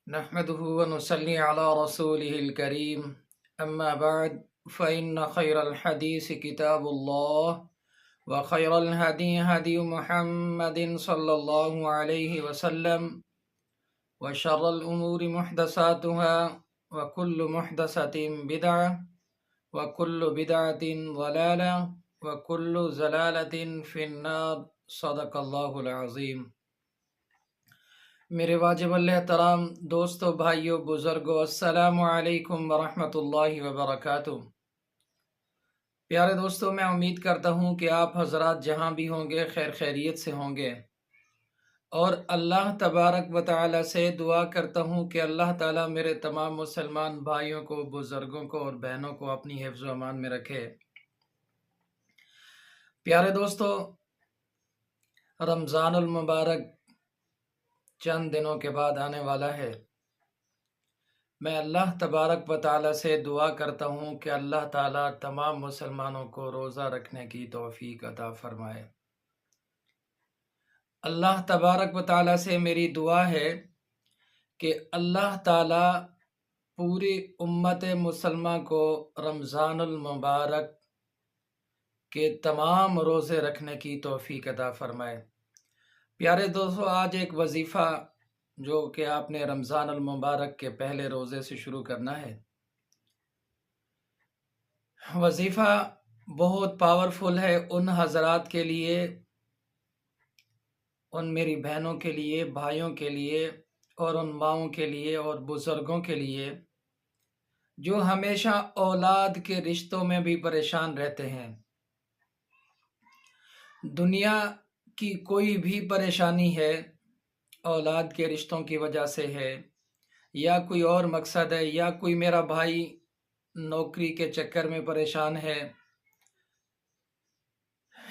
نحمده ونصلي على رسوله الكريم أما بعد فإن خير الحديث كتاب الله وخير الهدي هدي محمد صلى الله عليه وسلم وشر الأمور محدثاتها وكل محدثة بدعة وكل بدعة ضلالة وكل زلالة في النار صدق الله العظيم۔ میرے واجب الاحترام دوستو، بھائیو، بزرگو، السلام علیکم ورحمۃ اللہ وبرکاتہ۔ پیارے دوستو، میں امید کرتا ہوں کہ آپ حضرات جہاں بھی ہوں گے خیر خیریت سے ہوں گے، اور اللہ تبارک و تعالی سے دعا کرتا ہوں کہ اللہ تعالی میرے تمام مسلمان بھائیوں کو، بزرگوں کو اور بہنوں کو اپنی حفظ و امان میں رکھے۔ پیارے دوستو، رمضان المبارک چند دنوں کے بعد آنے والا ہے۔ میں اللہ تبارک و تعالی سے دعا کرتا ہوں کہ اللہ تعالی تمام مسلمانوں کو روزہ رکھنے کی توفیق عطا فرمائے۔ اللہ تبارک و تعالی سے میری دعا ہے کہ اللہ تعالی پوری امت مسلمہ کو رمضان المبارک کے تمام روزے رکھنے کی توفیق عطا فرمائے۔ پیارے دوستو، آج ایک وظیفہ جو کہ آپ نے رمضان المبارک کے پہلے روزے سے شروع کرنا ہے، وظیفہ بہت پاورفل ہے ان حضرات کے لیے، ان میری بہنوں کے لیے، بھائیوں کے لیے، اور ان ماؤں کے لیے اور بزرگوں کے لیے جو ہمیشہ اولاد کے رشتوں میں بھی پریشان رہتے ہیں۔ دنیا کی کوئی بھی پریشانی ہے، اولاد کے رشتوں کی وجہ سے ہے، یا کوئی اور مقصد ہے، یا کوئی میرا بھائی نوکری کے چکر میں پریشان ہے،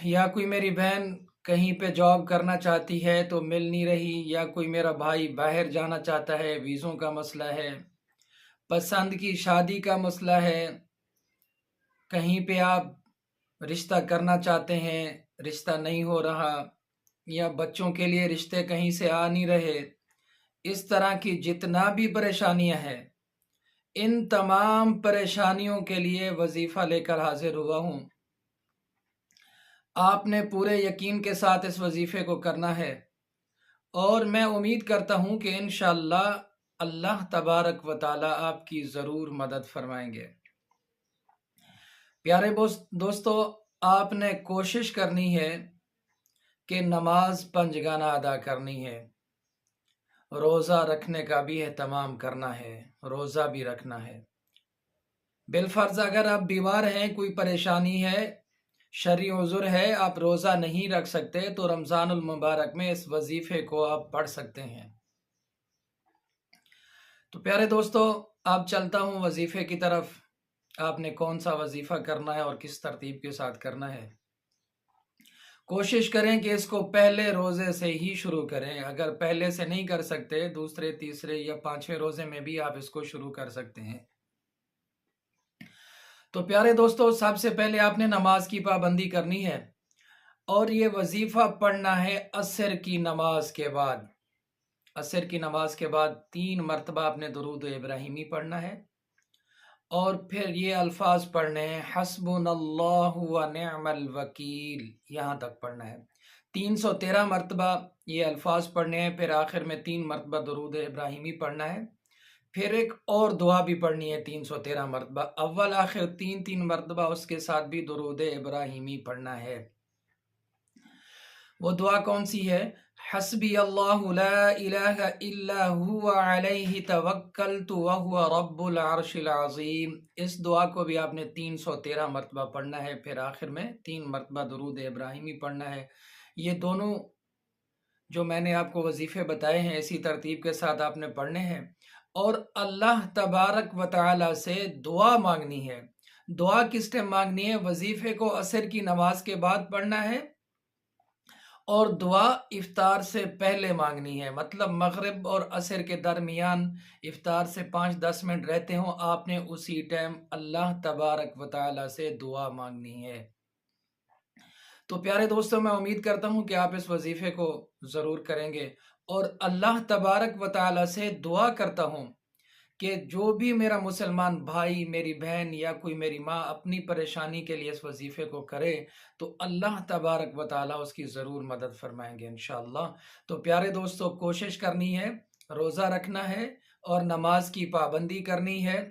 یا کوئی میری بہن کہیں پہ جاب کرنا چاہتی ہے تو مل نہیں رہی، یا کوئی میرا بھائی باہر جانا چاہتا ہے، ویزوں کا مسئلہ ہے، پسند کی شادی کا مسئلہ ہے، کہیں پہ آپ رشتہ کرنا چاہتے ہیں، رشتہ نہیں ہو رہا، یا بچوں کے لیے رشتے کہیں سے آ نہیں رہے، اس طرح کی جتنا بھی پریشانیاں ہیں، ان تمام پریشانیوں کے لیے وظیفہ لے کر حاضر ہوا ہوں۔ آپ نے پورے یقین کے ساتھ اس وظیفے کو کرنا ہے، اور میں امید کرتا ہوں کہ انشاءاللہ اللہ تبارک و تعالی آپ کی ضرور مدد فرمائیں گے۔ پیارے دوستو، آپ نے کوشش کرنی ہے کہ نماز پنجگانہ ادا کرنی ہے، روزہ رکھنے کا بھی اہتمام کرنا ہے، روزہ بھی رکھنا ہے۔ بالفرض اگر آپ بیمار ہیں، کوئی پریشانی ہے، شرعی عذر ہے، آپ روزہ نہیں رکھ سکتے، تو رمضان المبارک میں اس وظیفے کو آپ پڑھ سکتے ہیں۔ تو پیارے دوستو، آپ چلتا ہوں وظیفے کی طرف۔ آپ نے کون سا وظیفہ کرنا ہے اور کس ترتیب کے ساتھ کرنا ہے، کوشش کریں کہ اس کو پہلے روزے سے ہی شروع کریں۔ اگر پہلے سے نہیں کر سکتے، دوسرے، تیسرے یا پانچویں روزے میں بھی آپ اس کو شروع کر سکتے ہیں۔ تو پیارے دوستو، سب سے پہلے آپ نے نماز کی پابندی کرنی ہے، اور یہ وظیفہ پڑھنا ہے عصر کی نماز کے بعد۔ عصر کی نماز کے بعد 3 مرتبہ آپ نے درود ابراہیمی پڑھنا ہے، اور پھر یہ الفاظ پڑھنے ہیں، حسبنا اللہ و نعم الوکیل، یہاں تک پڑھنا ہے۔ 313 مرتبہ یہ الفاظ پڑھنے ہیں، پھر آخر میں 3 مرتبہ درود ابراہیمی پڑھنا ہے، پھر ایک اور دعا بھی پڑھنی ہے 313 مرتبہ، اول آخر 3 مرتبہ اس کے ساتھ بھی درود ابراہیمی پڑھنا ہے۔ وہ دعا کون سی ہے؟ حسبی اللہ لا الہ الا ہوا علیہ توکلت وہو رب العرش العظیم۔ اس دعا کو بھی آپ نے 313 مرتبہ پڑھنا ہے، پھر آخر میں 3 مرتبہ درود ابراہیمی پڑھنا ہے۔ یہ دونوں جو میں نے آپ کو وظیفے بتائے ہیں، اسی ترتیب کے ساتھ آپ نے پڑھنے ہیں، اور اللہ تبارک و تعالی سے دعا مانگنی ہے۔ دعا کس ٹائم مانگنی ہے؟ وظیفے کو عصر کی نماز کے بعد پڑھنا ہے، اور دعا افطار سے پہلے مانگنی ہے، مطلب مغرب اور عصر کے درمیان افطار سے 5-10 منٹ رہتے ہوں، آپ نے اسی ٹائم اللہ تبارک و تعالی سے دعا مانگنی ہے۔ تو پیارے دوستوں، میں امید کرتا ہوں کہ آپ اس وظیفے کو ضرور کریں گے، اور اللہ تبارک و تعالی سے دعا کرتا ہوں کہ جو بھی میرا مسلمان بھائی، میری بہن یا کوئی میری ماں اپنی پریشانی کے لیے اس وظیفے کو کرے تو اللہ تبارک و تعالی اس کی ضرور مدد فرمائیں گے انشاءاللہ۔ تو پیارے دوستو، کوشش کرنی ہے، روزہ رکھنا ہے اور نماز کی پابندی کرنی ہے،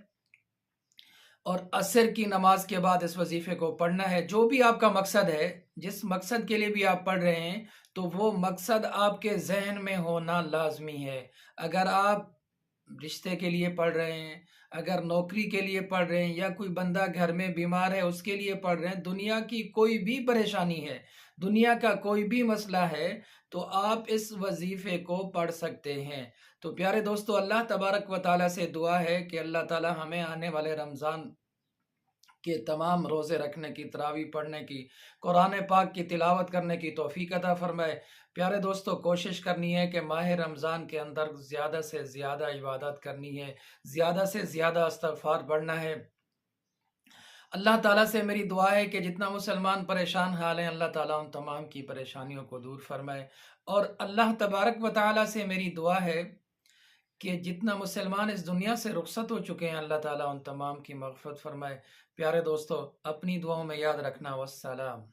اور عصر کی نماز کے بعد اس وظیفے کو پڑھنا ہے۔ جو بھی آپ کا مقصد ہے، جس مقصد کے لیے بھی آپ پڑھ رہے ہیں، تو وہ مقصد آپ کے ذہن میں ہونا لازمی ہے۔ اگر آپ رشتے کے لیے پڑھ رہے ہیں، اگر نوکری کے لیے پڑھ رہے ہیں، یا کوئی بندہ گھر میں بیمار ہے اس کے لیے پڑھ رہے ہیں، دنیا کی کوئی بھی پریشانی ہے، دنیا کا کوئی بھی مسئلہ ہے، تو آپ اس وظیفے کو پڑھ سکتے ہیں۔ تو پیارے دوستو، اللہ تبارک و تعالیٰ سے دعا ہے کہ اللہ تعالیٰ ہمیں آنے والے رمضان کے تمام روزے رکھنے کی، تراویح پڑھنے کی، قرآن پاک کی تلاوت کرنے کی توفیق عطا فرمائے۔ پیارے دوستو، کوشش کرنی ہے کہ ماہ رمضان کے اندر زیادہ سے زیادہ عبادت کرنی ہے، زیادہ سے زیادہ استغفار پڑھنا ہے۔ اللہ تعالیٰ سے میری دعا ہے کہ جتنا مسلمان پریشان حال ہیں، اللہ تعالیٰ ان تمام کی پریشانیوں کو دور فرمائے۔ اور اللہ تبارک و تعالیٰ سے میری دعا ہے کہ جتنا مسلمان اس دنیا سے رخصت ہو چکے ہیں، اللہ تعالیٰ ان تمام کی مغفرت فرمائے۔ پیارے دوستو، اپنی دعاؤں میں یاد رکھنا۔ والسلام۔